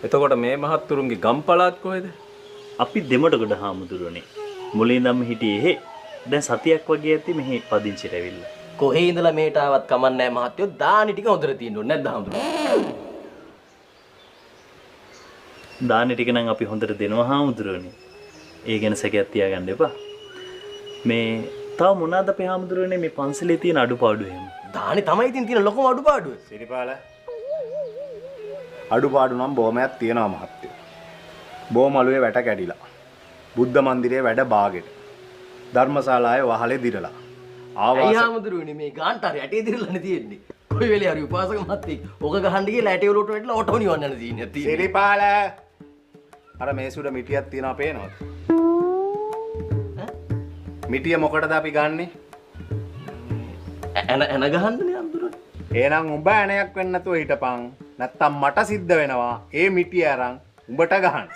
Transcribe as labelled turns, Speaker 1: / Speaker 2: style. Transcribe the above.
Speaker 1: එතකොට මේ මහත්තුරුන්ගේ ගම්පලාත් කොහෙද?
Speaker 2: අපි දෙමඩගොඩ හාමුදුරනේ. මුලින් ඉඳන්ම හිටියේ එහෙ. දැන් සතියක් වගේ ඇති මෙහි පදිංචිට ඇවිල්ලා.
Speaker 3: කොහේ ඉඳලා මේට ආවත් කමන්නේ නැහැ මහත්තයෝ. දානි ටික හොඳට තියෙන්න ඕනේ නැද්ද හාමුදුරුවෝ?
Speaker 2: දාන ටික නම් අපි හොඳට දෙනවා හාමුදුරනේ. ඒ ගැන සැකයක් තියාගන්න එපා. මේ තව මොනවාද අපේ හාමුදුරනේ මේ පන්සලේ තියෙන අඩුපාඩු එහෙම?
Speaker 3: දානි තමයි ඉතින් තියෙන ලොකම අඩුපාඩුව.
Speaker 4: සිරිපාල අඩුපාඩු නම් බොහොමයක් තියෙනවා මහත්තයෝ. බොමළුවේ වැට කැඩිලා. බුද්ධ මන්දිරයේ වැඩ බාගෙට. ධර්මශාලාවේ වහලේ දිරලා.
Speaker 3: ඇයි හාමුදුරුවනේ මේ ගාන්ටාර යටේ දිරලානේ තියෙන්නේ. කොයි වෙලේ හරි උපාසක මහත්තයෙක් ඕක ගහන්න ගිහලා ඇටේ වලට වැටලා ඔටෝ නිවන්න යන තියෙන්නේ.
Speaker 4: සිරිපාල අර මේසුඩ මිටියක් තියනවා පේනවද? මිටිය මොකටද අපි ගන්නෙ?
Speaker 3: එන ගහන්නනේ හාමුදුරුවනේ.
Speaker 4: එහෙනම් උඹ ඇණයක් වෙන්න නැතුව හිටපන්. නැත්තම් මට සිද්ධ වෙනවා ඒ මිටිය අරන් උඹට ගහන්න.